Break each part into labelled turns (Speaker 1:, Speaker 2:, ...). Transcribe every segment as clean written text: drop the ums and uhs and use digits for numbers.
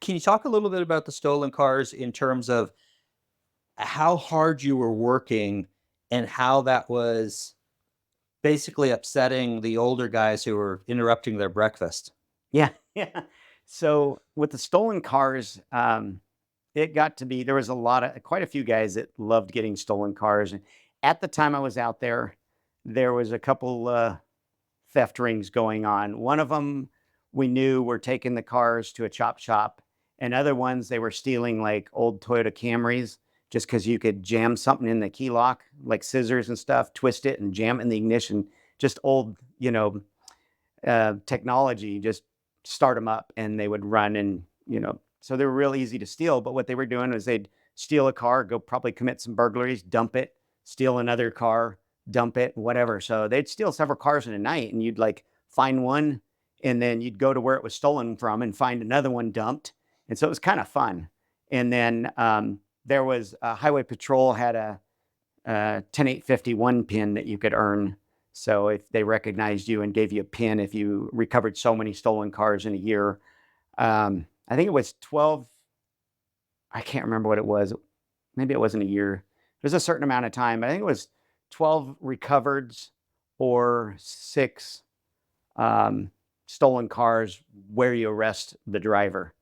Speaker 1: Can you talk a little bit about the stolen cars in terms of how hard you were working and how that was basically upsetting the older guys who were interrupting their breakfast?
Speaker 2: Yeah, yeah. So with the stolen cars, it got to be there was quite a few guys that loved getting stolen cars. And at the time I was out there, there was a couple theft rings going on. One of them we knew were taking the cars to a chop shop, and other ones they were stealing like old Toyota Camrys just because you could jam something in the key lock, like scissors and stuff, twist it and jam it in the ignition. Just old, technology, just start them up and they would run and, so they were real easy to steal. But what they were doing was they'd steal a car, go probably commit some burglaries, dump it, steal another car, dump it, whatever. So they'd steal several cars in a night and you'd like find one and then you'd go to where it was stolen from and find another one dumped. And so it was kind of fun. And then there was Highway Patrol had a 10851 pin that you could earn. So if they recognized you and gave you a pin, if you recovered so many stolen cars in a year, I think it was 12. I can't remember what it was. Maybe it wasn't a year. There's a certain amount of time. I think it was 12 recovereds or six stolen cars where you arrest the driver.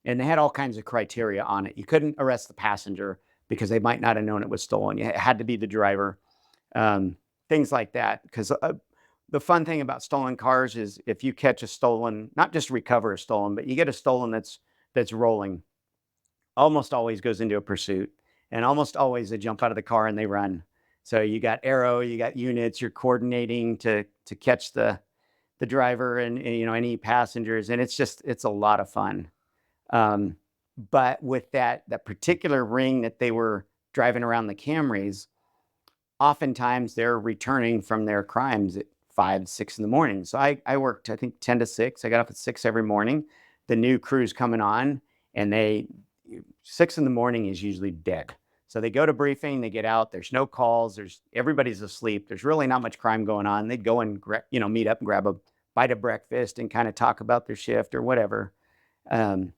Speaker 2: And they had all kinds of criteria on it. You couldn't arrest the passenger because they might not have known it was stolen. It had to be the driver, things like that. Because the fun thing about stolen cars is if you catch a stolen, not just recover a stolen, but you get a stolen that's rolling, almost always goes into a pursuit, and almost always they jump out of the car and they run. So you got arrow, you got units, you're coordinating to catch the driver and any passengers, and it's a lot of fun. Um, but with that particular ring that they were driving around the Camrys, oftentimes they're returning from their crimes at 5, 6 in the morning. So I worked, I think 10 to 6. I got up at 6 every morning. The new crew's coming on, and 6 in the morning is usually dead. So they go to briefing, they get out. There's no calls. Everybody's asleep. There's really not much crime going on. They'd go and meet up and grab a bite of breakfast and kind of talk about their shift or whatever. Um,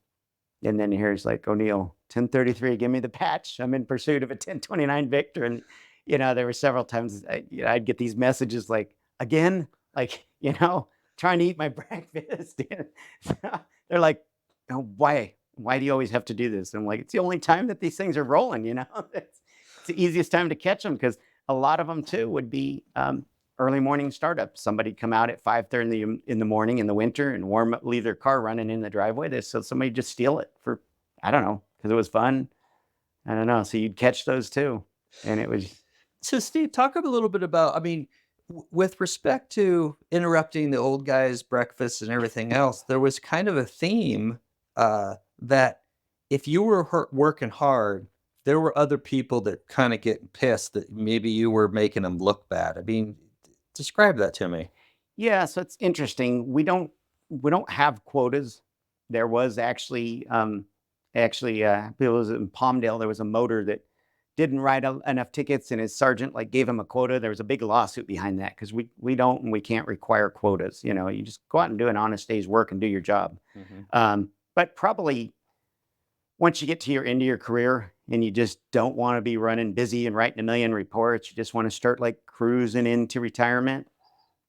Speaker 2: and then here's like O'Neill, 10:33, give me the patch. I'm in pursuit of a 1029 Victor. And, there were several times I'd get these messages like, again, like, trying to eat my breakfast. They're like, oh, why do you always have to do this? And I'm like, it's the only time that these things are rolling, it's the easiest time to catch them because a lot of them too would be early morning startups. Somebody come out at 5:30 in the morning in the winter and leave their car running in the driveway. So somebody just steal it for, I don't know, because it was fun. I don't know. So you'd catch those too. And it was,
Speaker 1: So, Steve, talk a little bit about, I mean, with respect to interrupting the old guys' breakfast and everything else, there was kind of a theme that if you were working hard, there were other people that kind of get pissed that maybe you were making them look bad. I mean, describe that to me.
Speaker 2: yeah. So it's interesting. We don't have quotas. There was actually, it was in Palmdale. There was a motor that didn't write enough tickets, and his sergeant like gave him a quota. There was a big lawsuit behind that because we don't and we can't require quotas. You just go out and do an honest day's work and do your job.
Speaker 1: Hmm.
Speaker 2: But probably once you get to your end of your career and you just don't want to be running busy and writing a million reports, you just want to start like cruising into retirement.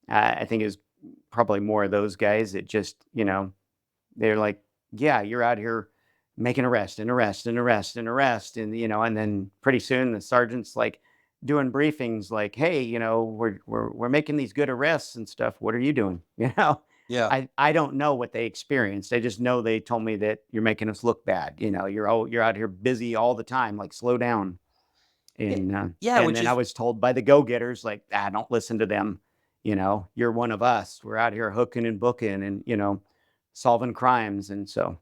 Speaker 2: I think it was probably more of those guys that just, they're like, yeah, you're out here making arrest and arrest and arrest and arrest. And then pretty soon the sergeant's like doing briefings like, hey, we're making these good arrests and stuff. What are you doing?
Speaker 1: Yeah.
Speaker 2: I don't know what they experienced. I just know they told me that you're making us look bad. You're out here busy all the time. Like slow down.
Speaker 1: Yeah,
Speaker 2: And
Speaker 1: yeah,
Speaker 2: and
Speaker 1: which
Speaker 2: then I
Speaker 1: is
Speaker 2: was told by the go-getters, like, don't listen to them. You're one of us. We're out here hooking and booking and, solving crimes. And so,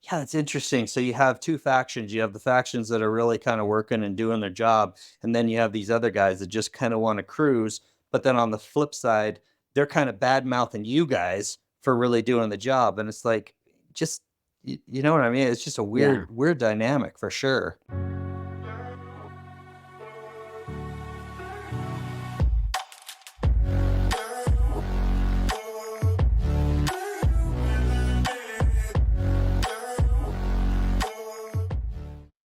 Speaker 1: yeah, that's interesting. So you have two factions. You have the factions that are really kind of working and doing their job, and then you have these other guys that just kind of want to cruise. But then on the flip side, they're kind of bad mouthing you guys for really doing the job, and it's like, just you know what I mean? It's just a
Speaker 2: yeah.
Speaker 1: weird dynamic for sure.